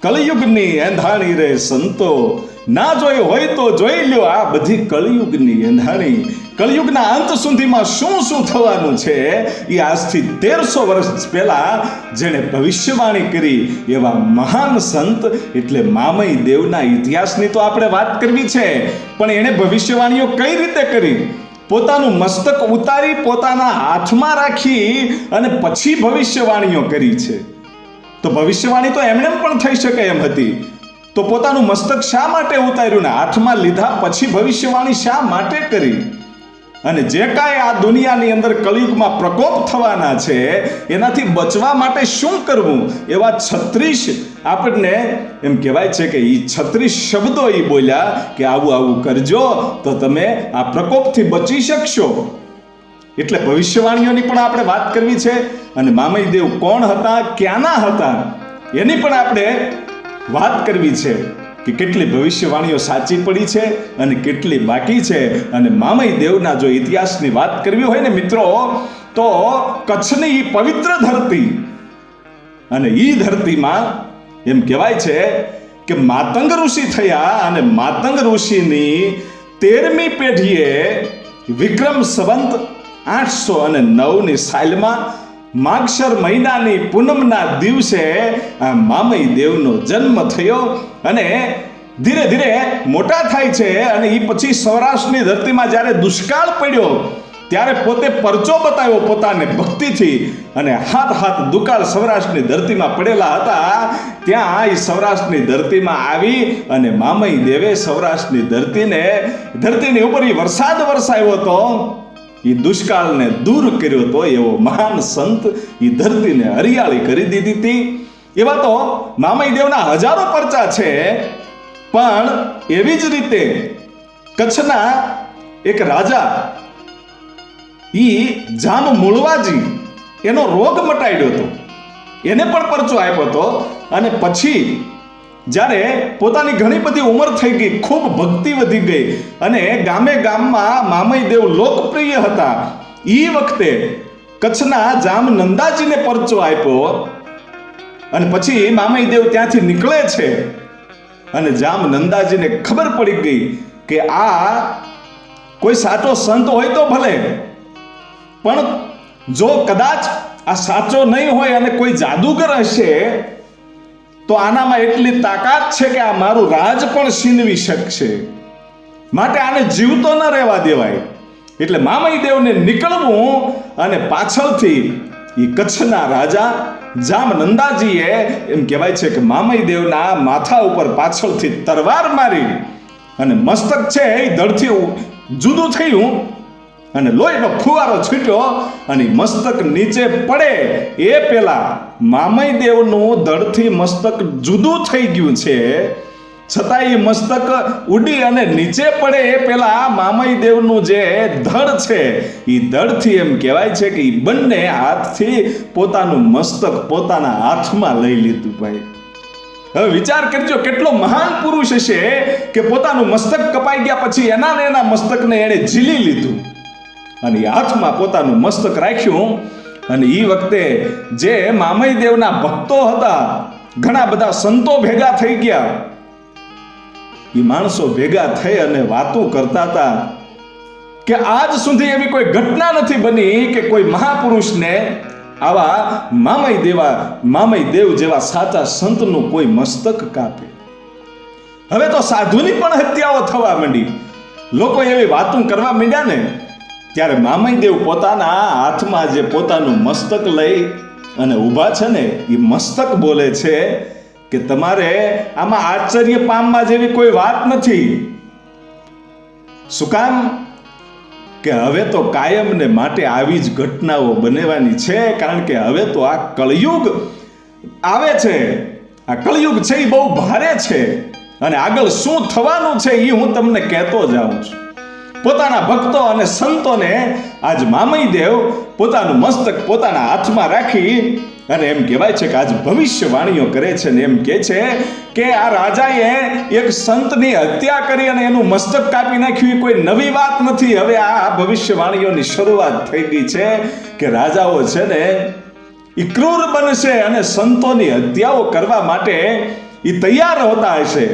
કળિયુગની એંધાણી રે સંતો, ના જોઈ હોય તો જોઈ લ્યો આ બધી કળિયુગની એંધાણી. કળિયુગના અંત સુધીમાં શું શું થવાનું છે એ આજથી 1300 વર્ષ પહેલા જેણે ભવિષ્યવાણી કરી એવા મહાન સંત એટલે મામઈ દેવના ઇતિહાસની તો આપણે વાત કરવી છે. પણ એણે ભવિષ્યવાણીઓ કઈ રીતે કરી? પોતાનું મસ્તક ઉતારી પોતાના હાથમાં રાખી અને પછી ભવિષ્યવાણીઓ કરી છે. તો ભવિષ્યવાણી તો એમને પણ થઈ શકે એમ હતી. તો પોતાનું મસ્તક શા માટે ઉતાર્યું ને હાથમાં લીધા પછી ભવિષ્યવાણી શા માટે કરી? અને જે કાંઈ આ દુનિયાની અંદર કળિયુગમાં પ્રકોપ થવાના છે એનાથી બચવા માટે શું કરવું એવા 36 આપણને એમ કહેવાય છે કે એ 36 શબ્દો એ બોલ્યા કે આવું આવું કરજો તો તમે આ પ્રકોપથી બચી શકશો. એટલે ભવિષ્યવાણીઓની પણ આપણે વાત કરવી છે. અને મામઈ દેવ કોણ હતા, ક્યાંના હતા એની પણ આપણે વાત કરવી છે કે કેટલી ભવિષ્યવાણીઓ સાચી પડી છે અને કેટલી બાકી છે. અને મામઈ દેવના જો ઇતિહાસની વાત કરવી હોય ને મિત્રો, તો કચ્છની ઈ પવિત્ર ધરતી, અને ઈ ધરતીમાં એમ કહેવાય છે કે માતંગ ઋષિ થયા અને માતંગ ઋષિની 13મી પેઢીએ વિક્રમ સંવત 809ની સાલમાં માગશર મહિનાની પૂનમના દિવસે આ મામઈ દેવનો જન્મ થયો અને ધીરે ધીરે મોટા થાય છે. અને એ પછી સૌરાષ્ટ્રની ધરતીમાં જ્યારે દુષ્કાળ પડ્યો ત્યારે પોતે પરચો બતાવ્યો પોતાને ભક્તિથી, અને હાથ દુકાળ સૌરાષ્ટ્રની ધરતીમાં પડેલા હતા. ત્યાં એ સૌરાષ્ટ્રની ધરતીમાં આવી અને મામઈ દેવે સૌરાષ્ટ્રની ધરતીની ઉપર વરસાદ વરસાવ્યો હતો. એ દુષ્કાળને દૂર કર્યો હતો. એવો મહાન સંત એ ધરતીને હરિયાળી કરી દીધી હતી. એવા તો મામઈ દેવના હજારો પરચા છે. પણ એવી જ રીતે કચ્છના એક રાજા ઈ જામ મૂળવાજી એનો રોગ મટાડ્યો હતો, એને પણ પરચો આપ્યો હતો. અને પછી જ્યારે પોતાની ઘણી બધી ઉંમર થઈ ગઈ, ખૂબ ભક્તિ વધી ગઈ અને ગામે ગામમાં મામઈ દેવ લોકપ્રિય હતા, એ વખતે કચ્છના જામ નંદાજીને પરચો આપ્યો. અને પછી મામઈ દેવ ત્યાંથી નીકળે છે અને જામ નંદાજીને ખબર પડી ગઈ કે આ કોઈ સાચો સંત હોય તો ભલે, પણ જો કદાચ આ સાચો નહીં હોય અને કોઈ જાદુગર હશે તો આનામાં એટલી તાકાત છે કે આ મારું રાજ પણ છીનવી શકશે, માટે આને જીવતો ન રહેવા દેવાય. એટલે મામઈ દેવને નીકળવું અને પાછળથી એ કચ્છના રાજા જામ નંદાજીએ એમ કહેવાય છે કે મામઈ દેવના માથા ઉપર પાછળથી તરવાર મારી અને મસ્તક છે એ ધડથી જુદું થયું અને લોહીનો ફુવારો છૂટ્યો અને મસ્તક નીચે પડે એ પેલા મામઈ દેવનું ધડથી મસ્તક જુદું થઈ ગયું છે, છતાં એ મસ્તક ઉડી અને નીચે પડે એ પેલા મામઈ દેવનું જે ધડ છે એ ધડથી એમ કહેવાય છે કે એ બંને હાથથી પોતાનું મસ્તક પોતાના હાથમાં લઈ લીધું. ભાઈ હવે વિચાર કરજો કેટલો મહાન પુરુષ હશે કે પોતાનું મસ્તક કપાઈ ગયા પછી એના મસ્તકને એણે ઝીલી લીધું અને હાથમાં પોતાનું મસ્તક રાખ્યું. અને એ વખતે જે મામઈ દેવના ભક્તો હતા, ઘણા બધા સંતો ભેગા થઈ ગયા. એ માણસો ભેગા થઈ અને વાતો કરતા હતા કે આજ સુધી એવી કોઈ ઘટના નથી બની કે કોઈ મહાપુરુષને આવા મામઈ દેવ જેવા સાચા સંતનું કોઈ મસ્તક કાપે. હવે તો સાધુની પણ હત્યાઓ થવા માંડી. લોકો એવી વાતો કરવા માંડ્યા ને ત્યારે મામઈ દેવ પોતાના હાથમાં જે પોતાનું મસ્તક લઈ અને ઊભા છે ને એ મસ્તક બોલે છે કે તમારે આમાં આશ્ચર્ય પામવા જેવી કોઈ વાત નથી. શું કામ? કે હવે તો કાયમને માટે આવી જ ઘટનાઓ બનવાની છે, કારણ કે હવે તો આ કળિયુગ આવે છે. આ કળિયુગ છે એ બહુ ભારે છે અને આગળ શું થવાનું છે એ હું તમને કહેતો જાઉં છું. પોતાના ભક્તો અને સંતોને આજ મામઈ દેવ પોતાનું મસ્તક પોતાના હાથમાં રાખી અને એમ કહેવાય છે કે આજ ભવિષ્યવાણીઓ કરે છે ને એમ કહે છે કે આ રાજાએ એક સંતની હત્યા કરી અને એનું મસ્તક કાપી નાખ્યું એ કોઈ નવી વાત નથી. હવે આ ભવિષ્યવાણીઓની શરૂઆત થઈ ગઈ છે કે રાજાઓ છે ને એ ક્રૂર બનશે અને સંતોની હત્યાઓ કરવા માટે એ તૈયાર હોતા હશે.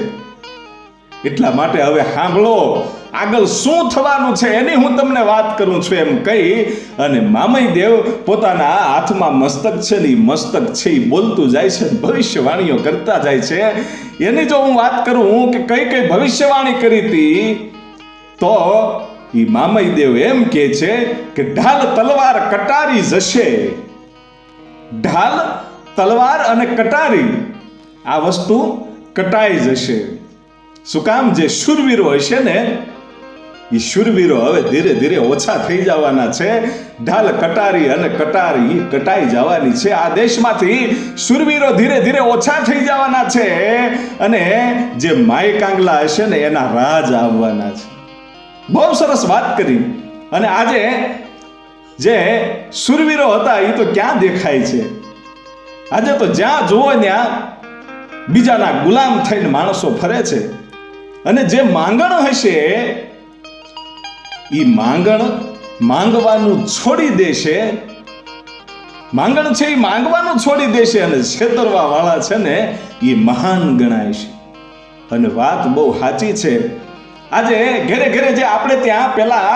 એટલા માટે હવે સાંભળો, આગળ શું થવાનું છે એની હું તમને વાત કરું છું એમ કહી અને મામઈ દેવ પોતાના હાથમાં મસ્તક છે ને, મસ્તક છે એ બોલતું જાય છે, ભવિષ્યવાણીઓ કરતા જાય છે. એની જો હું વાત કરું કે કઈ કઈ ભવિષ્યવાણી કરી હતી, તો એ મામઈ દેવ એમ કહે છે કે ઢાલ તલવાર કટારી જશે. ઢાલ તલવાર અને કટારી આ વસ્તુ કટાઈ જશે. શું કામ? જે શૂરવીરો હશે ને એ શૂરવીરો હવે ધીરે ધીરે ઓછા થઈ જવાના છે. ઢાલ કટારી અને કટારી કટાઈ જવાની છે. આ દેશમાંથી શૂરવીરો ધીરે ધીરે ઓછા થઈ જવાના છે અને જે માય કાંગલા હશે ને એના રાજ આવવાના છે. બહુ સરસ વાત કરી. અને આજે જે શૂરવીરો હતા એ તો ક્યાં દેખાય છે? આજે તો જ્યાં જુઓ ત્યાં બીજાના ગુલામ થઈને માણસો ફરે છે. અને જે માંગણ હશે એ માંગણ માંગવાનું છોડી દેશે. માંગણ છે એ માંગવાનું છોડી દેશે અને છેતરવા વાળા છે ને એ મહાન ગણાય છે. અને વાત બહુ સાચી છે. આજે ઘરે ઘરે જે આપણે ત્યાં પેલા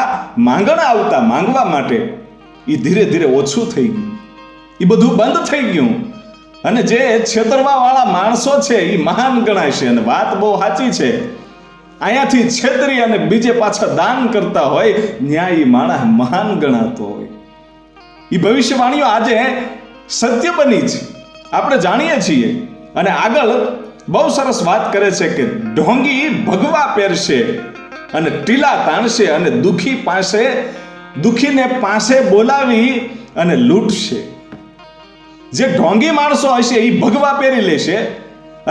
માંગણ આવતા માંગવા માટે, એ ધીરે ધીરે ઓછું થઈ ગયું. એ બધું બંધ થઈ ગયું. અને જે છેતરવા વાળા માણસો છે એ મહાન ગણાય છે. અને વાત બહુ સાચી છે. અહીંયાથી છેતરી અને બીજે પાછા દાન કરતા હોય ન્યાય એ માણસ મહાન ગણાતો હોય. એ ભવિષ્યવાણીઓ આજે સત્ય બની છે, આપણે જાણીએ છીએ. અને આગળ બહુ સરસ વાત કરે છે કે ઢોંગી ભગવા પહેરશે અને ટીલા તાણશે અને દુખીને પાસે બોલાવી અને લૂંટશે. જે ઢોંગી માણસો હશે એ ભગવા પહેરી લેશે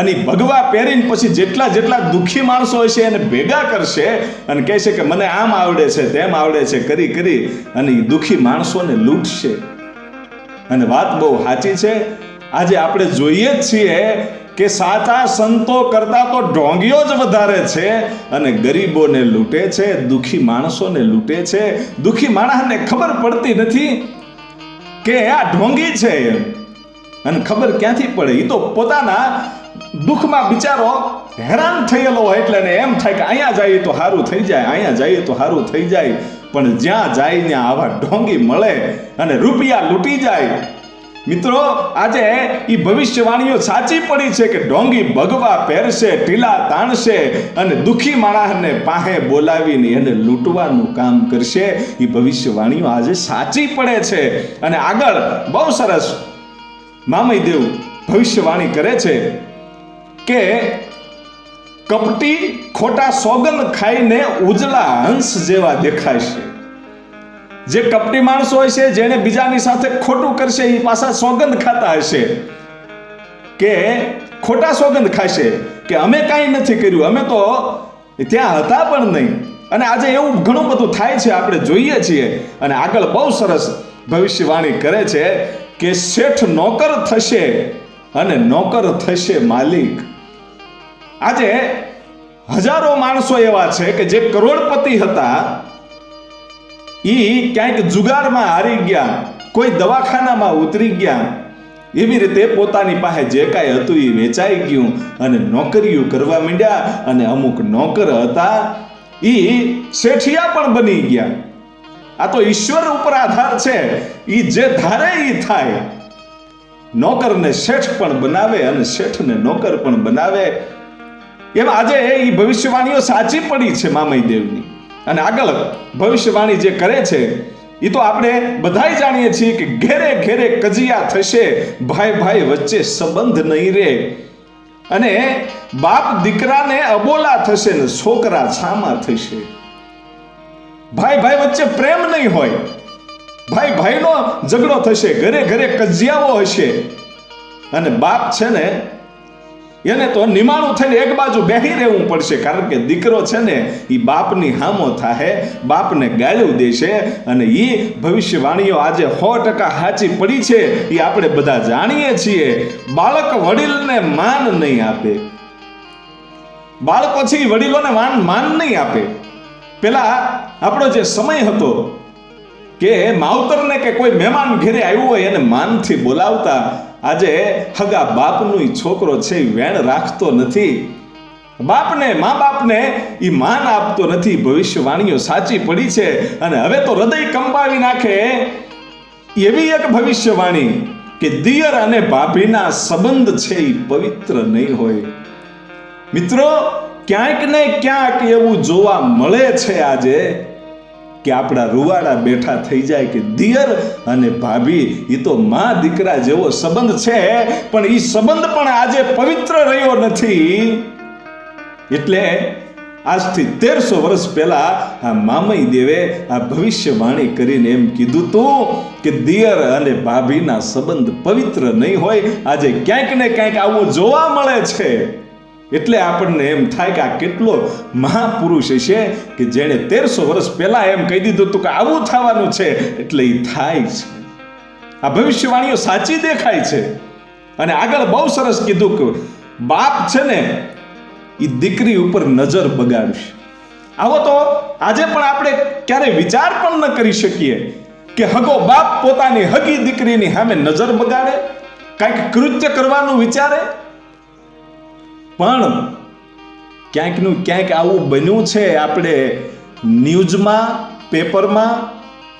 અને ભગવા પહેરીને પછી જેટલા દુઃખી માણસો હશે એને ભેગા કરશે અને કહેશે કે મને આમ આવડે છે તેમ આવડે છે કરી અને એ દુઃખી માણસોને લૂંટશે. અને વાત બહુ સાચી છે. આજે આપણે જોઈએ જ છીએ કે સાચા સંતો કરતા તો ઢોંગીઓ જ વધારે છે અને ગરીબોને લૂંટે છે, દુઃખી માણસોને લૂંટે છે. દુઃખી માણસને ખબર પડતી નથી કે આ ઢોંગી છે એમ. અને ખબર ક્યાંથી પડે? એ તો પોતાના દુઃખમાં બિચારો હેરાન થયેલો હોય એટલે એમ થાય કે અહીંયા જઈએ તો સારું થઈ જાય, અહીંયા જઈએ તો સારું થઈ જાય. પણ જ્યાં જાય ત્યાં આવા ઢોંગી મળે અને રૂપિયા લૂંટી જાય. મિત્રો, આજે એ ભવિષ્યવાણીઓ સાચી પડી છે કે ઢોંગી ભગવા પહેરશે, ઢીલા તાણશે અને દુઃખી માણસને પાસે બોલાવીને એને લૂંટવાનું કામ કરશે. એ ભવિષ્યવાણીઓ આજે સાચી પડે છે. અને આગળ બહુ સરસ મામઈ દેવ ભવિષ્યવાણી કરે છે કે કપટી ખોટા સોગંદ ખાઈને ઉજળા હંસ જેવા દેખાશે. જે કપટી માણસો હોય છે, જેને બીજાની સાથે ખોટું કરશે, એ પાછા સોગંદ ખાતા હશે કે ખોટા સોગંદ ખાશે કે અમે કાંઈ નથી કર્યું, અમે તો ત્યાં હતા પણ નહીં. અને આજે એવું ઘણું બધું થાય છે, આપણે જોઈએ છીએ. અને આગળ બહુ સરસ ભવિષ્યવાણી કરે છે કે શેઠ નોકર થશે અને નોકર થશે માલિક. આજે હજારો માણસો એવા છે કે જે કરોડપતિ હતા, ઈ ક્યાંક જુગારમાં હારી ગયા, કોઈ દવાખાનામાં ઉતરી ગયા. એવી રીતે પોતાની પાસે જે કાંઈ હતું એ વેચાઈ ગયું અને નોકરીઓ કરવા માંડ્યા. અને અમુક નોકર હતા ઈ શેઠિયા પણ બની ગયા. આ તો ઈશ્વર ઉપર આધાર છે. ઈ જે ધારે ઈ થાય. નોકરને શેઠ પણ બનાવે અને શેઠને નોકર પણ બનાવે. એમ આજે એ ભવિષ્યવાણીઓ સાચી પડી છે મામઈ દેવની. અને આગળ ભવિષ્યવાણી જે કરે છે એ તો આપણે બધાય જાણીએ છીએ કે ઘેરે ઘેરે કજિયા થશે, ભાઈ વચ્ચે સંબંધ નહીં રહે. અને બાપ દીકરાને અબોલા થશે ને છોકરા છામા થશે. ભાઈ વચ્ચે પ્રેમ નહીં હોય, ભાઈનો ઝઘડો થશે, ઘરે ઘરે કજિયાઓ હશે. અને બાપ છે ને એને તો નિમાણું થઈને એક બાજુ બેહી રહેવું પડશે. કારણ કે દીકરો છે ને એ બાપની હામો થાહે, બાપને ગાળ્યું દેશે. અને એ ભવિષ્યવાણીઓ આજે 100% સાચી પડી છે. એ આપણે બધા જાણીએ છીએ. બાળક વડીલને માન નહીં આપે. બાળકો છે એ વડીલોને માન નહીં આપે. પેલા આપણો જે સમય હતો કે માવતરને કે કોઈ મહેમાન ઘરે આવ્યું હોય એને માનથી બોલાવતા આજે હગા બાપનો છોકરો છે એ વેણ રાખતો નથી, મા બાપને એ માન આપતો નથી. ભવિષ્યવાણીઓ સાચી પડી છે અને હવે તો હૃદય કંપાવી નાખે એવી એક ભવિષ્યવાણી કે દિયર અને ભાભીના સંબંધ છે એ પવિત્ર નહીં હોય. મિત્રો, ક્યાંક ને ક્યાંક એવું જોવા મળે છે આજે કે આપણા રૂવાડા બેઠા થઈ જાય કે દિયર અને ભાભી એ તો મા દીકરા જેવો સંબંધ છે, પણ એ સંબંધ પણ આજે પવિત્ર રહ્યો નથી. એટલે આજથી 1300 વર્ષ પહેલા આ મામઈ દેવે આ ભવિષ્યવાણી કરીને એમ કીધું તું કે દિયર અને ભાભીના સંબંધ પવિત્ર નહીં હોય. આજે ક્યાંક ને ક્યાંક આવું જોવા મળે છે. એટલે આપણને એમ થાય કે આ કેટલો મહાપુરુષ છે કે જેણે 1300 વર્ષ પહેલા એમ કહી દીધું હતું કે આવું થવાનું છે, એટલે એ થાય છે. આ ભવિષ્યવાણીઓ સાચી દેખાય છે. અને આગળ બહુ સરસ કીધું કે બાપ છે ને એ દીકરી ઉપર નજર બગાડશે. આવો તો આજે પણ આપણે ક્યારે વિચાર પણ ન કરી શકીએ કે હગો બાપ પોતાની હગી દીકરીની સામે નજર બગાડે, કંઈક કૃત્ય કરવાનું વિચારે. પણ ક્યાંકનું ક્યાંક આવું બન્યું છે. આપણે ન્યૂઝમાં, પેપરમાં,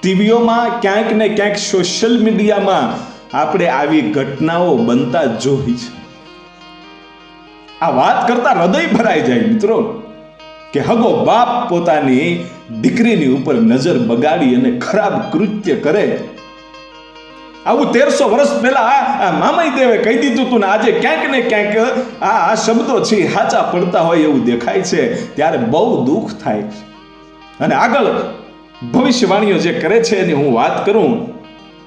ટીવીઓમાં, ક્યાંક ને ક્યાંક સોશિયલ મીડિયામાં આપણે આવી ઘટનાઓ બનતા જોઈ છે. આ વાત કરતા હૃદય ભરાઈ જાય મિત્રો કે હગો બાપ પોતાની દીકરીની ઉપર નજર બગાડી અને ખરાબ કૃત્ય કરે. આવું 1300 વર્ષ પહેલા આ મામઈ દેવે કહી દીધું હતું ને આજે ક્યાંક ને ક્યાંક આ શબ્દો છે સાચા પડતા હોય એવું દેખાય છે. ત્યારે બહુ દુઃખ થાય છે. અને આગળ ભવિષ્યવાણીઓ જે કરે છે એની હું વાત કરું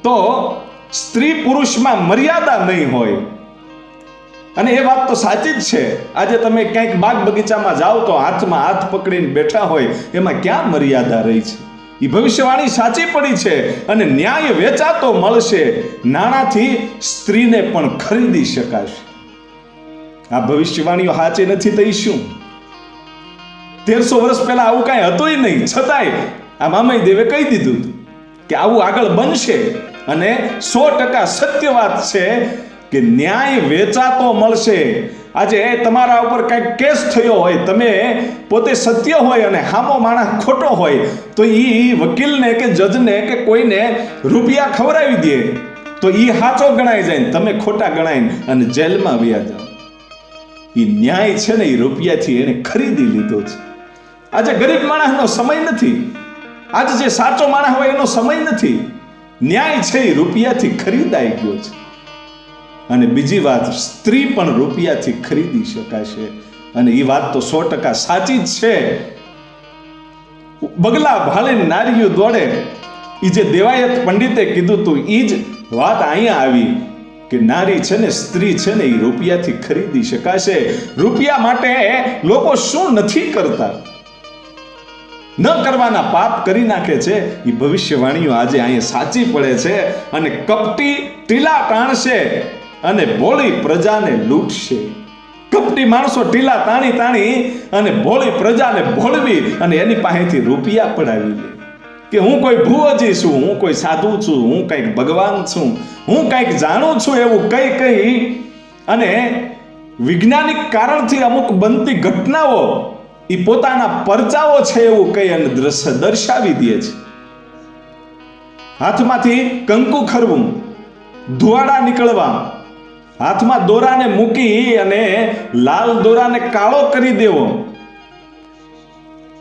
તો સ્ત્રી પુરુષમાં મર્યાદા નહીં હોય. અને એ વાત તો સાચી જ છે. આજે તમે ક્યાંક બાગ બગીચામાં જાઓ તો હાથમાં હાથ પકડીને બેઠા હોય, એમાં ક્યાં મર્યાદા રહી છે? એ ભવિષ્યવાણી સાચી પડી છે. અને ન્યાય વેચાતો મળશે, નાણાંથી સ્ત્રીને પણ ખરીદી શકાશે. આ ભવિષ્યવાણીઓ સાચી નથી તો શું? 1300 વર્ષ પહેલા આવું કાંઈ હતું નહીં, છતાંય આ મામઈ દેવે કહી દીધું કે આવું આગળ બનશે. અને 100% સત્ય વાત છે કે ન્યાય વેચાતો મળશે. આજે તમારા ઉપર કંઈક કેસ થયો હોય, તમે પોતે સત્ય હોય અને સામો માણસ ખોટો હોય, તો એ વકીલને કે જજને કે કોઈને રૂપિયા ખવડાવી દે તો એ સાચો ગણાઈ જાય, તમે ખોટા ગણાય અને જેલમાં વયા જાઓ. એ ન્યાય છે ને એ રૂપિયાથી એને ખરીદી લીધો છે. આજે ગરીબ માણસનો સમય નથી. આજે જે સાચો માણસ હોય એનો સમય નથી. ન્યાય છે એ રૂપિયાથી ખરીદાઈ ગયો છે. અને બીજી વાત, સ્ત્રી પણ રૂપિયાથી ખરીદી શકાશે. અને એ વાત તો 100% સાચી જ છે. બગલા ભાળીને નારીઓ દોડે, એ જે દેવાયત પંડિતે કીધું હતું એ જ વાત અહીંયા આવી કે નારી છે ને, સ્ત્રી છે ને, એ રૂપિયાથી ખરીદી શકાશે. રૂપિયા માટે લોકો શું નથી કરતા, ન કરવાના પાપ કરી નાખે છે. એ ભવિષ્યવાણીઓ આજે અહીંયા સાચી પડે છે. અને કપટી ટીલા તાણશે અને ભોળી પ્રજાને લૂંટશે. કપટી માણસો ટીલા તાણી અને ભોળી પ્રજાને ભોળવી અને એની પાસેથી રૂપિયા પડાવી લે કે હું કોઈ ભુવજી છું, હું કોઈ સાધુ છું, હું કંઈક ભગવાન છું, હું કંઈક જાણું છું, એવું કઈ અને વૈજ્ઞાનિક કારણથી અમુક બનતી ઘટનાઓ એ પોતાના પરચાઓ છે એવું કહી અને દર્શાવી દે છે. હાથમાંથી કંકુ ખરવું, ધુવાડા નીકળવા, હાથમાં દોરાને મૂકી અને લાલ દોરાને કાળો કરી દેવો,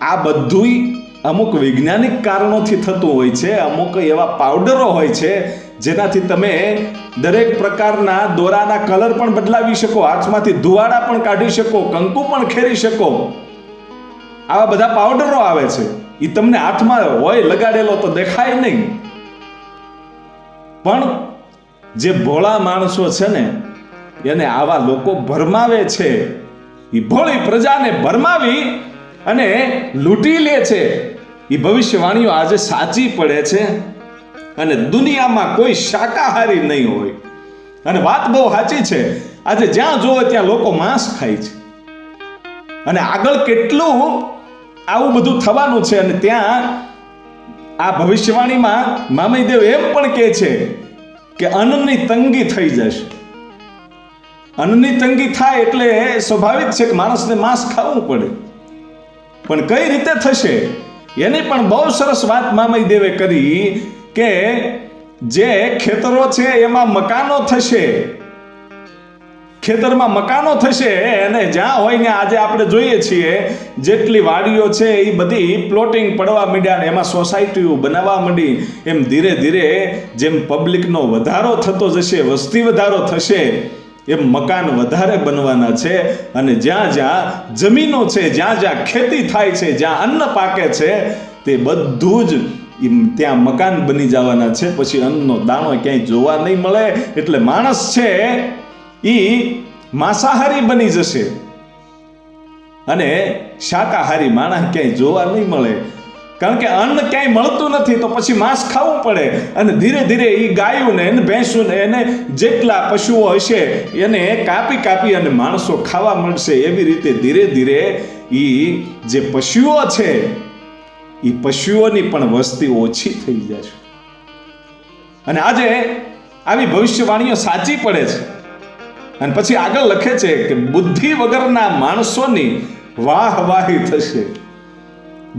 આ બધું અમુક વૈજ્ઞાનિક કારણોથી થતું હોય છે. અમુક એવા પાવડરો હોય છે જેનાથી તમે દરેક પ્રકારના દોરાના કલર પણ બદલાવી શકો, હાથમાંથી ધુવાડા પણ કાઢી શકો, કંકુ પણ ખેરી શકો. આવા બધા પાવડરો આવે છે. એ તમને હાથમાં હોય લગાડેલો તો દેખાય નહીં, પણ જે ભોળા માણસો છે ને એને આવા લોકો ભરમાવે છે. એ ભોળી પ્રજાને ભરમાવી અને લૂંટી લે છે. એ ભવિષ્યવાણીઓ આજે સાચી પડે છે. અને દુનિયામાં કોઈ શાકાહારી નહીં હોય. અને વાત બહુ સાચી છે. આજે જ્યાં જોવે ત્યાં લોકો માંસ ખાય છે. અને આગળ કેટલું આવું બધું થવાનું છે. અને ત્યાં આ ભવિષ્યવાણીમાં મામઈ દેવ એમ પણ કહે છે કે અન્નની તંગી થઈ જશે. અન્નની તંગી થાય એટલે સ્વાભાવિક છે કે માણસને માંસ ખાવું પડે. પણ કઈ રીતે થશે એની પણ બહુ સરસ વાત મામઈ દેવે કરી કે જે ખેતરો છે એમાં મકાનો થશે, ખેતરમાં મકાનો થશે અને જ્યાં હોય ને આજે આપણે જોઈએ છીએ જેટલી વાડીઓ છે એ બધી પ્લોટિંગ પડવા માંડ્યા ને એમાં સોસાયટીઓ બનાવવા માંડી. એમ ધીરે ધીરે જેમ પબ્લિકનો વધારો થતો જશે, વસ્તી વધારો થશે, એમ મકાન વધારે બનવાના છે. અને જ્યાં જ્યાં જમીનો છે, જ્યાં જ્યાં ખેતી થાય છે, જ્યાં અન્ન પાકે છે તે બધું જ ત્યાં મકાન બની જવાના છે. પછી અન્નનો દાણો ક્યાંય જોવા નહીં મળે. એટલે માણસ છે ઈ માંસાહારી બની જશે અને શાકાહારી માણસ ક્યાંય જોવા નહીં મળે. કારણ કે અન્ન ક્યાંય મળતું નથી તો પછી માંસ ખાવું પડે. અને ધીરે ધીરે એ ગાયોને એને ભેંસોને એને જેટલા પશુઓ હશે એને કાપી કાપી અને માણસો ખાવા મળશે. એવી રીતે ધીરે ધીરે એ જે પશુઓ છે એ પશુઓની પણ વસ્તી ઓછી થઈ જશે. અને આજે આવી ભવિષ્યવાણીઓ સાચી પડે છે. અને પછી આગળ લખે છે કે બુદ્ધિ વગરના માણસોની વાહવાહી થશે.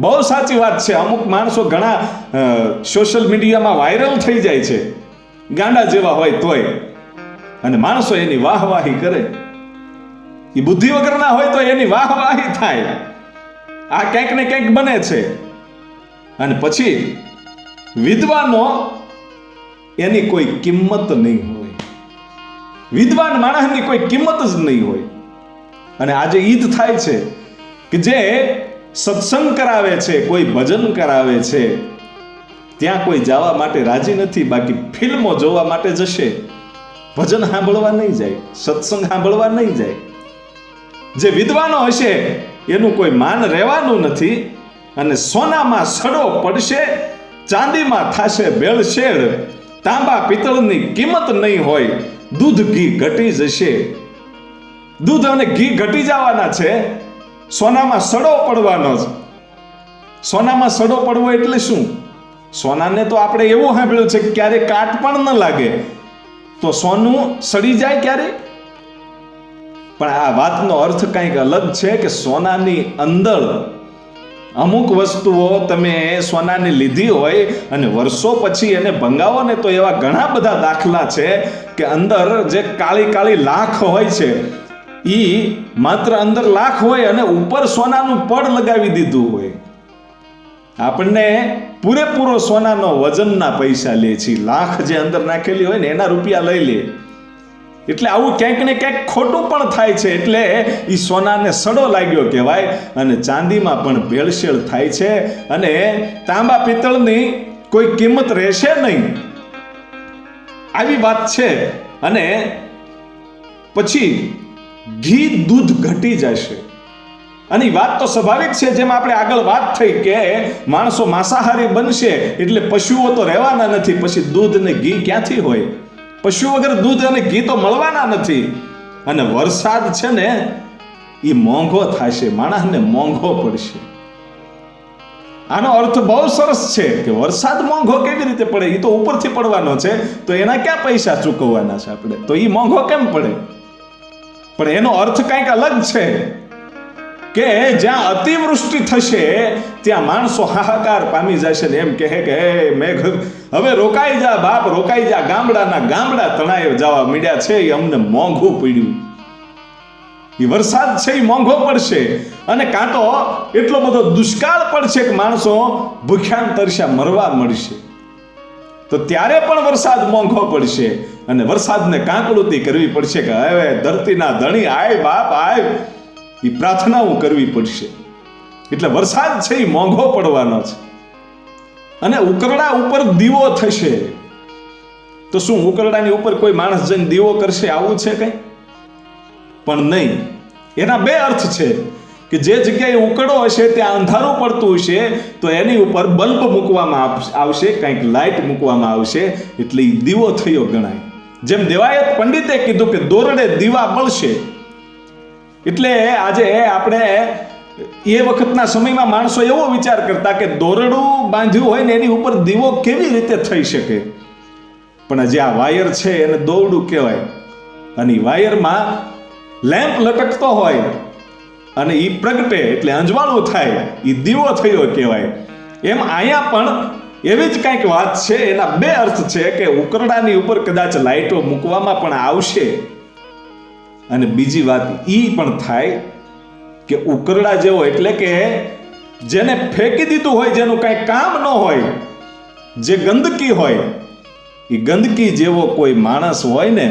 બહુ સાચી વાત છે. અમુક માણસો ઘણા સોશિયલ મીડિયામાં વાયરલ થઈ જાય છે, ગાંડા જેવા હોય તોય, અને માણસો એની વાહવાહી કરે. એ બુદ્ધિ વગરના હોય તો એની વાહવાહી થાય. આ ક્યાંક ને ક્યાંક બને છે. અને પછી વિદ્વાનો એની કોઈ કિંમત નહીં હોય. વિદ્વાન માણસની કોઈ કિંમત જ નહીં હોય. અને આજે ઈદ થાય છે કે જે સત્સંગ કરાવે છે, કોઈ ભજન કરાવે છે, ત્યાં કોઈ જવા માટે રાજી નથી. બાકી ફિલ્મો જોવા માટે જશે, ભજન સાંભળવા નહીં જાય, સત્સંગ સાંભળવા નહીં જાય. જે વિદ્વાનો હશે એનું કોઈ માન રહેવાનું નથી. અને સોનામાં સડો પડશે, ચાંદીમાં થશે ભેળસેળ, તાંબા પિત્તળની કિંમત નહીં હોય, દૂધ ઘી ઘટી જશે. દૂધ અને ઘી ઘટી જવાના છે, સોનામાં સડો પડવાનો છે. સોનામાં સડો પડવો એટલે શું? સોનાને તો આપણે એવું સાંભળ્યું છે કે ક્યારે કાટ પણ ન લાગે. તો સોનું સડી જાય ક્યારે? પણ આ વાતનો અર્થ કંઈક અલગ છે કે સોનાની અંદર અમુક વસ્તુઓ તમે સોનાની લીધી હોય અને વર્ષો પછી એને ભંગાવો ને તો એવા ઘણા બધા દાખલા છે કે અંદર જે કાળી કાળી લાખ હોય છે ઈ માત્ર અંદર લાખ હોય અને ઉપર સોનાનું પડ લગાવી દીધું હોય. આપણને પૂરેપૂરો સોનાનો વજનના પૈસા લે છે, લાખ જે અંદર નાખેલી હોય ને એના રૂપિયા લઈ લે. એટલે આવું ક્યાંક ને ક્યાંક ખોટું પણ થાય છે. એટલે એ સોનાને સડો લાગ્યો કહેવાય. અને ચાંદીમાં પણ ભેળસેળ થાય છે. અને તાંબા પિત્તળની કોઈ કિંમત રહેશે નહીં, આવી વાત છે. અને પછી ઘી દૂધ ઘટી જશે. અને વાત તો સ્વાભાવિક છે, જેમ આપણે આગળ વાત થઈ કે માણસો માંસાહારી બનશે એટલે પશુઓ તો રહેવાના નથી. પછી દૂધ ને ઘી ક્યાંથી હોય? પશુ વગર દૂધ અને ઘી તો મળવાના નથી. અને વરસાદ છે ને એ મોંઘો થશે, માણસને મોંઘો પડશે. આનો અર્થ બહુ સરસ છે કે વરસાદ મોંઘો કેવી રીતે પડે? એ તો ઉપરથી પડવાનો છે, તો એના ક્યાં પૈસા ચૂકવવાના છે આપણે? તો એ મોંઘો કેમ પડે? પણ એનો અર્થ કંઈક અલગ છે કે જ્યાં અતિવૃષ્ટિ થશે ત્યાં માણસો હાહાકાર પામી જશે ને એમ કહે કે હે મેઘ હવે રોકાઈ જા બાપ, રોકાઈ જા. ગામડાના ગામડા તણાઈ જવા મીડ્યા છે, એ અમને મોંઘું પડ્યું. એ વરસાદ છે એ મોંઘો પડશે. અને કાં તો એટલો બધો દુષ્કાળ પડશે કે માણસો ભૂખ્યા તરસ્યા મરવા મળશે. તો ત્યારે પણ વરસાદ મોંઘો પડશે અને વરસાદને કાંકળુતી કરવી પડશે કે હવે ધરતીના ધણી આય બાપ આય, એ પ્રાર્થનાઓ કરવી પડશે. એટલે વરસાદ છે એ મોંઘો પડવાનો છે. અને ઉકરડા ઉપર દીવો થશે. તો શું ઉકરડાની ઉપર કોઈ માણસ જઈને દીવો કરશે? આવું છે કઈ? પણ નહીં. એના બે અર્થ છે કે જે જગ્યાએ ઉકળો હશે ત્યાં અંધારું પડતું હશે તો એની ઉપર બલ્બ મૂકવામાં આવશે, કંઈક લાઇટ મૂકવામાં આવશે, એટલે એ દીવો થયો ગણાય. જેમ દેવાયત પંડિતે કીધું કે દોરડે દીવા બળશે. એટલે આજે આપણે એ વખતના સમયમાં માણસો એવો વિચાર કરતા કે દોરડું બાંધ્યું હોય ને એની ઉપર દીવો કેવી રીતે થઈ શકે? પણ જે આ વાયર છે એને દોરડું કહેવાય. અને વાયરમાં લેમ્પ લટકતો હોય અને એ પ્રગટે એટલે અંજવાળું થાય, એ દીવો થયો કહેવાય. એમ અહીંયા પણ એવી જ કંઈક વાત છે. એના બે અર્થ છે કે ઉકરડાની ઉપર કદાચ લાઇટો મૂકવામાં પણ આવશે, અને બીજી વાત એ પણ થાય કે ઉકરડા જેવો એટલે કે જેને ફેંકી દીધું હોય, જેનું કાંઈ કામ ન હોય, જે ગંદકી હોય, એ ગંદકી જેવો કોઈ માણસ હોય ને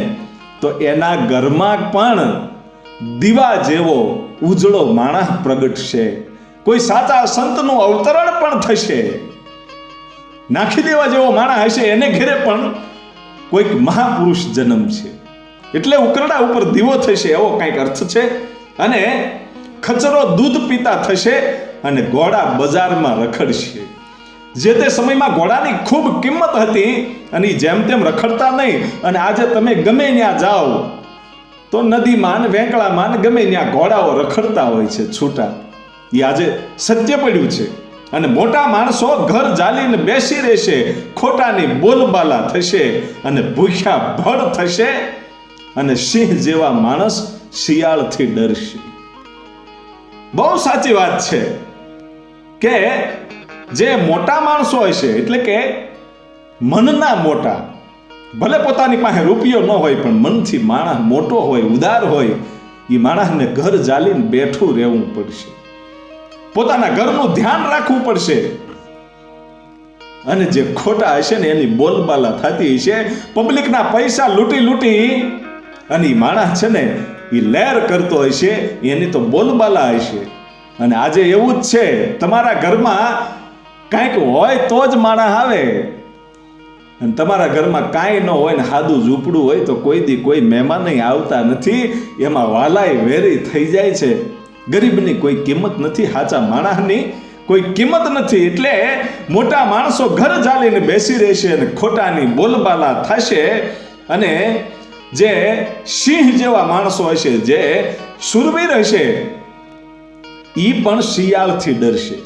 તો એના ઘરમાં પણ દીવા જેવો ઉજળો માણસ પ્રગટશે. કોઈ સાચા સંતનું અવતરણ પણ થશે. નાખી દેવા જેવો માણસ હશે, એને ઘેરે પણ કોઈક મહાપુરુષ જન્મશે. એટલે ઉકરડા ઉપર દીવો થશે એવો કંઈક અર્થ છે. અને ખચરો દૂધ પીતા થશે અને ઘોડા બજારમાં રખડશે. જે તે સમયમાં ઘોડાની ખૂબ કિંમત હતી અને જેમ તેમ રખડતા નહીં. અને આજે તમે ગમે ત્યાં જાઓ તો નદીમાં વેંકળામાં ગમે ત્યાં ઘોડાઓ રખડતા હોય છે છૂટા. એ આજે સત્ય પડ્યું છે. અને મોટા માણસો ઘર જાલીને બેસી રહેશે, ખોટાની બોલબાલા થશે અને ભૂખ્યા ભળ થશે, અને સિંહ જેવા માણસ શિયાળથી ડરશે. બહુ સાચી વાત છે કે જે મોટા માણસો હશે, એટલે કે મનના મોટા, ભલે પોતાની પાસે રૂપિયો ન હોય પણ મનથી માણસ મોટો હોય, ઉદાર હોય, એ માણસને ઘર જાલીને બેઠું રહેવું પડશે, પોતાના ઘરનું ધ્યાન રાખવું પડશે. અને જે ખોટા હશે ને એની બોલબાલા થતી હશે, પબ્લિકના પૈસા લૂંટી અને એ માણસ છે ને એ લહેર કરતો હશે, એની તો બોલબાલા હશે. અને આજે એવું જ છે, તમારા ઘરમાં કાંઈક હોય તો જ માણસ આવે, અને તમારા ઘરમાં કાંઈ ન હોય ને સાદું ઝૂંપડું હોય તો કોઈ દી કોઈ મહેમાન આવતા નથી. એમાં વાલાય વેરી થઈ જાય છે. ગરીબની કોઈ કિંમત નથી, સાચા માણસની કોઈ કિંમત નથી. એટલે મોટા માણસો ઘર જાલીને બેસી રહેશે અને ખોટાની બોલબાલા થશે. અને જે સિંહ જેવા માણસો હશે, જે શૂરવીર હશે, એ પણ શિયાળથી ડરશે.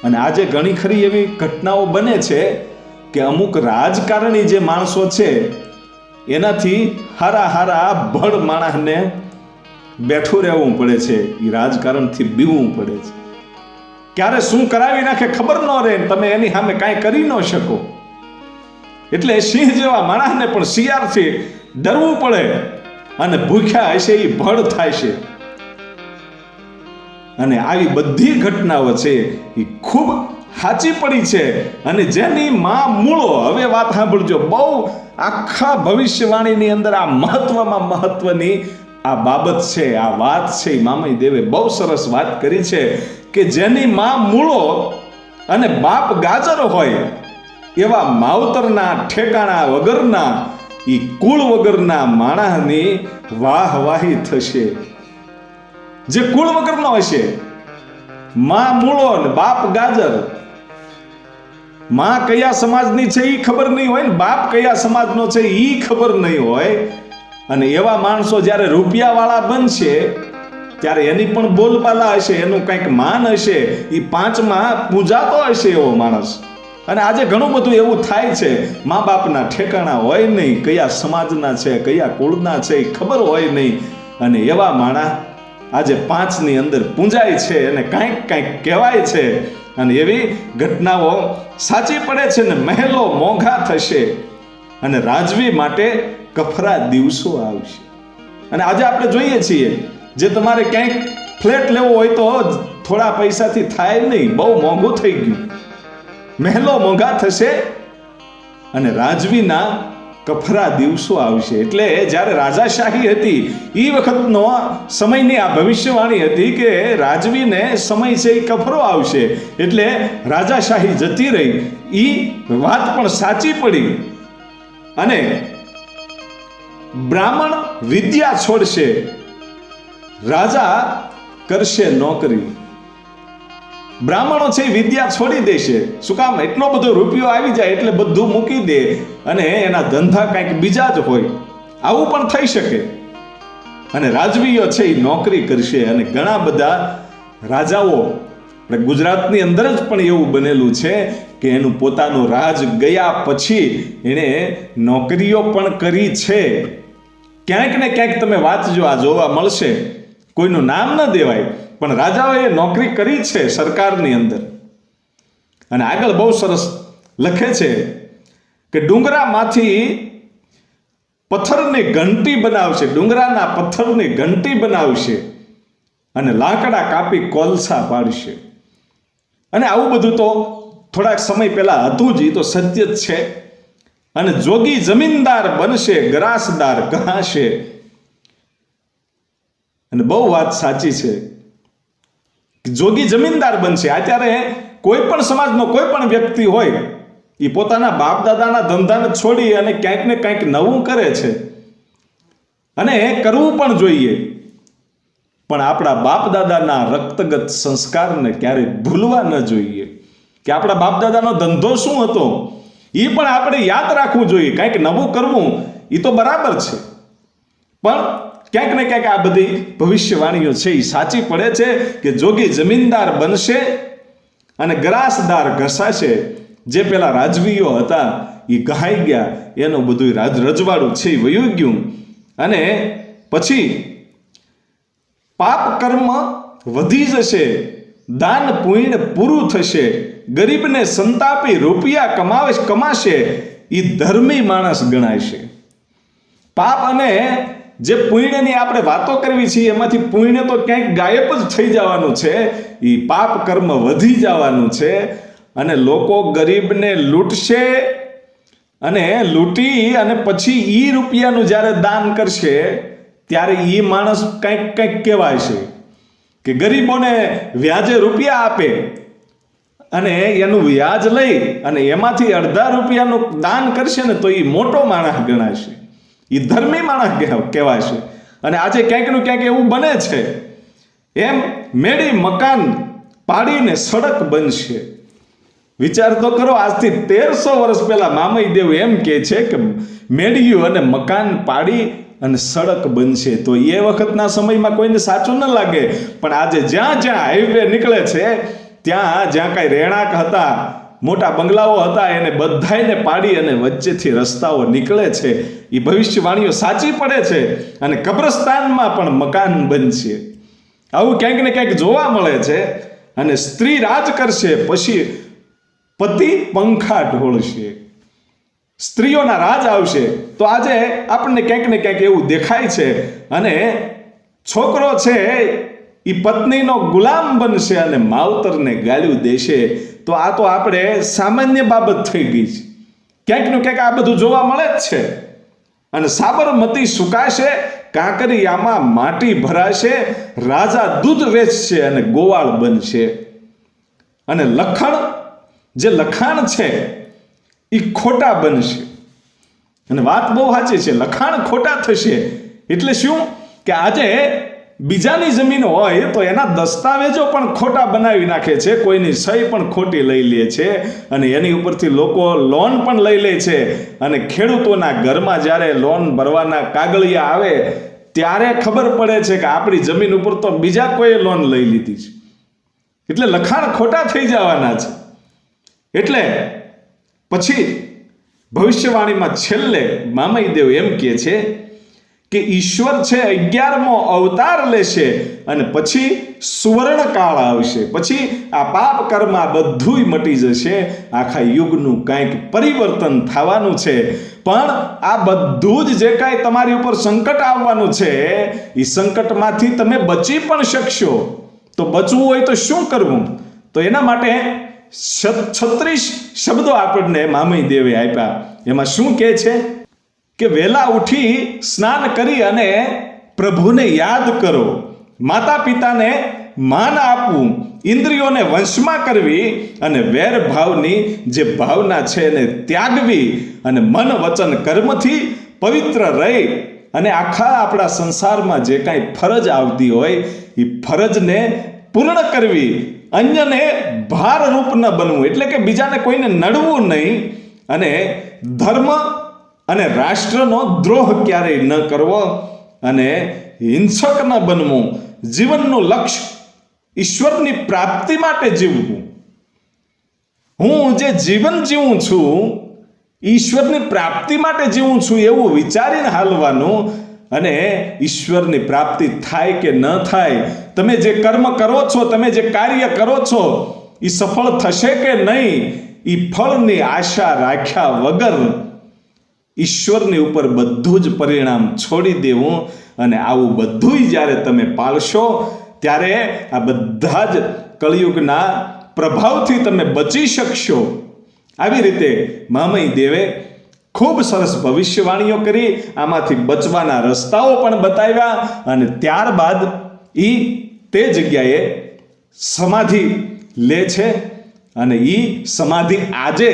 અને આજે ઘણી ખરી એવી ઘટનાઓ બને છે કે અમુક રાજકારણી જે માણસો છે એનાથી હારા ભળ માણસને બેઠું રહેવું પડે છે. એ રાજકારણથી બીવવું પડે છે. ક્યારે શું કરાવી નાખે ખબર ન રહે, તમે એની સામે કાંઈ કરી ન શકો. એટલે સિંહ જેવા માણસને પણ શિયાળથી ડરવું પડે, અને ભૂખ્યા હશે એ ભળ થાય છે. અને આવી બધી ઘટનાઓ છે એ ખૂબ સાચી પડી છે. અને જેની માં મૂળો, હવે વાત સાંભળજો, બહુ આખા ભવિષ્યવાણીની અંદર આ મહત્વમાં મહત્વની આ બાબત છે, આ વાત છે. મામય દેવે બહુ સરસ વાત કરી છે કે જેની માં મૂળો અને બાપ ગાજર હોય એવા માવતરના ઠેકાણા વગરના, એ કુળ વગરના માણસની વાહવાહી થશે. જે કુળ વગરનો હશે, માં મૂળો ને બાપ ગાજર, માં કયા સમાજની છે એ ખબર નહીં હોય ને બાપ કયા સમાજનો છે એ ખબર નહીં હોય. અને એવા માણસો જ્યારે રૂપિયાવાળા બનશે ત્યારે એની પણ બોલબાલા હશે, એનું કંઈક માન હશે, એ પાંચમાં પૂજાતો હશે એવો માણસ. અને આજે ઘણું બધું એવું થાય છે, મા બાપના ઠેકાણા હોય નહીં, કયા સમાજના છે કયા કુળના છે એ ખબર હોય નહીં. અને એવા માણસ આજે પાંચની અંદર પૂંજાય છે અને કાંઈક કહેવાય છે. અને એવી ઘટનાઓ સાચી પડે છે ને મહેલો મોંઘા થશે અને રાજવી માટે કફરા દિવસો આવશે. અને આજે આપણે જોઈએ છીએ, જે તમારે ક્યાંક ફ્લેટ લેવો હોય તો થોડા પૈસાથી થાય નહીં, બહુ મોંઘું થઈ ગયું. મહેલો મોંઘા થશે અને રાજવીના કફરા દિવસો આવશે. એટલે જ્યારે રાજાશાહી હતી એ વખતનો સમયની આ ભવિષ્યવાણી હતી કે રાજવીને સમય છે એ કફરો આવશે. એટલે રાજાશાહી જતી રહી, એ વાત પણ સાચી પડી. અને બ્રાહ્મણ વિદ્યા છોડશે, રાજા કરશે નોકરી. બ્રાહ્મણો છે વિદ્યા છોડી દેશે. શું કામ? એટલો બધો રૂપિયો આવી જાય એટલે બધું મૂકી દે અને એના ધંધા કંઈક બીજા જ હોય. આવું પણ થઈ શકે. અને રાજવીઓ છે એ નોકરી કરશે. અને ઘણા બધા રાજાઓ ગુજરાતની અંદર જ પણ એવું બનેલું છે કે એનું પોતાનું રાજ ગયા પછી એણે નોકરીઓ પણ કરી છે. ક્યાંક ને ક્યાંક તમે વાંચજો, આ જોવા મળશે. કોઈનું નામ ન દેવાય, પણ રાજાઓએ નોકરી કરી છે સરકારની અંદર. અને આગળ બહુ સરસ લખે છે કે ડુંગરામાંથી પથ્થરની ઘંટી બનાવશે, ડુંગરાના પથ્થરની ઘંટી બનાવશે અને લાકડા કાપી કોલસા પાડશે. અને આવું બધું તો થોડાક સમય પહેલા હતું જ, એ તો સત્ય જ છે. અને જોગી જમીનદાર બનશે, ગ્રાસદાર કહાશે. અને બહુ વાત સાચી છે, જોગી જમીનદાર બનશે. અત્યારે કોઈ પણ સમાજનો કોઈ પણ વ્યક્તિ હોય, એ પોતાના બાપ દાદાના ધંધાને છોડી અને ક્યાંક ને ક્યાંક નવું કરે છે, અને કરવું પણ જોઈએ. પણ આપણા બાપ દાદાના રક્તગત સંસ્કારને ક્યારેય ભૂલવા ન જોઈએ, કે આપણા બાપ દાદાનો ધંધો શું હતો એ પણ આપણે યાદ રાખવું જોઈએ. કંઈક નવું કરવું એ તો બરાબર છે, પણ ક્યાંક ને ક્યાંક આ બધી ભવિષ્યવાણીઓ છે એ સાચી પડે છે કે જોગી જમીનદાર બનશે અને ગ્રાસદાર ઘસાશે. જે પેલા રાજવીઓ હતા એ ઘહાઈ ગયા, એનું બધું રજવાડું છે એ વયું ગયું. અને પછી પાપ કર્મ વધી જશે, દાન પુણ્ય પૂરું થશે, ગરીબને સંતાપી રૂપિયા કમાશે, એ ધર્મી માણસ ગણાશે. પાપ અને જે પુણ્યની આપણે વાતો કરવી છે એમાંથી પુણ્ય તો ક્યાંક ગાયબ જ થઈ જવાનું છે, એ પાપ કર્મ વધી જવાનું છે. અને લોકો ગરીબને લૂંટશે, અને લૂંટી અને પછી એ રૂપિયાનું જ્યારે દાન કરશે ત્યારે એ માણસ કંઈક કહેવાય છે કે ગરીબોને વ્યાજે રૂપિયા આપે અને એનું વ્યાજ લઈ અને એમાંથી અડધા રૂપિયાનું દાન કરશે ને તો એ મોટો માણસ ગણાશે, એ ધર્મી માણસ કહેવાશે. અને આજે ક્યાંકનું ક્યાંક એવું બને છે. એમ મેળી મકાન પાડીને સડક બનશે. વિચાર તો કરો, આજથી 1300 વર્ષ પહેલા મામઈદેવ એમ કહે છે કે મેળિયું અને મકાન પાડી અને સડક બનશે. તો એ વખતના સમયમાં કોઈને સાચું ન લાગે, પણ આજે જ્યાં જ્યાં હાઈવે નીકળે છે, જ્યાં કાંઈ રહેણાંક હતા, મોટા બંગલાઓ હતા, એને બધાને પાડી અને વચ્ચેથી રસ્તાઓ નીકળે છે. એ ભવિષ્યવાણીઓ સાચી પડે છે. અને કબ્રસ્તાનમાં પણ મકાન બનશે. આવું ક્યાંક ને ક્યાંક જોવા મળે છે. અને સ્ત્રી રાજ કરશે, પછી પતિ પંખા ઢોળશે, સ્ત્રીઓના રાજ આવશે. તો આજે આપણને ક્યાંક ને ક્યાંક એવું દેખાય છે. અને છોકરો છે એ પત્નીનો ગુલામ બનશે અને માવતરને ગાળ્યું દેશે. તો આ તો આપણે સામાન્ય બાબત થઈ ગઈ છે. ક્યાંકનું ક્યાંક આ બધું જોવા મળે જ છે. અને સાબરમતી સુકાશે, કાંકરિયામાં માટી ભરાશે, રાજા દૂધ વેચશે અને ગોવાળ બનશે. અને જે લખાણ છે એ ખોટા બનશે. અને વાત બહુ સાચી છે, લખાણ ખોટા થશે. એટલે શું કે આજે બીજાની જમીન હોય તો એના દસ્તાવેજો પણ ખોટા બનાવી નાખે છે, કોઈની સહી પણ ખોટી લઈ લે છે, અને એની ઉપરથી લોકો લોન પણ લઈ લે છે. અને ખેડૂતોના ઘરમાં જ્યારે લોન ભરવાના કાગળિયા આવે ત્યારે ખબર પડે છે કે આપણી જમીન ઉપર તો બીજા કોઈએ લોન લઈ લીધી છે. એટલે લખાણ ખોટા થઈ જવાના છે. એટલે પછી ભવિષ્યવાણીમાં છેલ્લે મામઈદેવ એમ કહે છે કે ઈશ્વર છે 11મો અવતાર લેશે અને પછી સુવર્ણકાળ આવશે. પછી આ પાપ કર્મ આ બધુંય મટી જશે. આખા યુગનું કાંઈક પરિવર્તન થવાનું છે. પણ આ બધું જ જે કાંઈ તમારી ઉપર સંકટ આવવાનું છે, એ સંકટમાંથી તમે બચી પણ શકશો. તો બચવું હોય તો શું કરવું? તો એના માટે 36 શબ્દો આપણને મામઈદેવે આપ્યા. એમાં શું કહે છે કે વહેલા ઉઠી સ્નાન કરી અને પ્રભુને યાદ કરો, માતા પિતાને માન આપવું, ઇન્દ્રિયોને વશમાં કરવી અને વેર ભાવની જે ભાવના છે એને ત્યાગવી, અને મન વચન કર્મથી પવિત્ર રહી અને આખા આપણા સંસારમાં જે કાંઈ ફરજ આવતી હોય એ ફરજને પૂર્ણ કરવી, અન્યને ભારરૂપ ન બનવું, એટલે કે બીજાને કોઈને નડવું નહીં, અને ધર્મ અને રાષ્ટ્રનો દ્રોહ ક્યારેય ન કરવો, અને હિંસક ન બનવું. જીવનનું લક્ષ્ય ઈશ્વરની પ્રાપ્તિ માટે જીવવું. હું જે જીવન જીવું છું ઈશ્વરની પ્રાપ્તિ માટે જીવું છું એવું વિચારીને હાલવાનું. અને ઈશ્વરની પ્રાપ્તિ થાય કે ન થાય, તમે જે કર્મ કરો છો, તમે જે કાર્ય કરો છો એ સફળ થશે કે નહીં, એ ફળની આશા રાખ્યા વગર ઈશ્વરની ઉપર બધું જ પરિણામ છોડી દેવું. અને આવું બધું જ્યારે તમે પાળશો ત્યારે આ બધા જ કળિયુગના પ્રભાવથી તમે બચી શકશો. આવી રીતે મહામહિ દેવે ખૂબ સરસ ભવિષ્યવાણીઓ કરી, આમાંથી બચવાના રસ્તાઓ પણ બતાવ્યા. અને ત્યારબાદ એ તે જગ્યાએ સમાધિ લે છે. અને એ સમાધિ આજે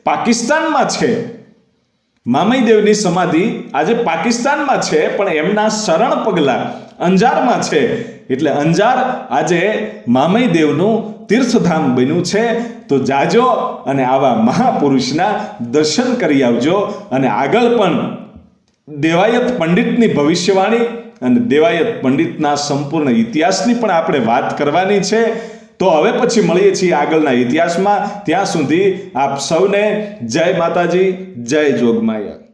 પાકિસ્તાનમાં છે. મહામહિ દેવની સમાધિ આજે પાકિસ્તાનમાં છે, પણ એમના શરણ પગલા અંજારમાં છે. એટલે અંજાર આજે મહામહિ દેવનું તીર્થધામ બન્યું છે. તો જાજો અને આવા મહાપુરુષના દર્શન કરી આવજો. અને આગળ પણ દેવાયત પંડિતની ભવિષ્યવાણી અને દેવાયત પંડિતના સંપૂર્ણ ઇતિહાસની પણ આપણે વાત કરવાની છે. તો હવે પછી મળીએ છીએ આગળના ઇતિહાસમાં. ત્યાં સુધી આપ સૌને જય માતાજી, જય જોગમાયા.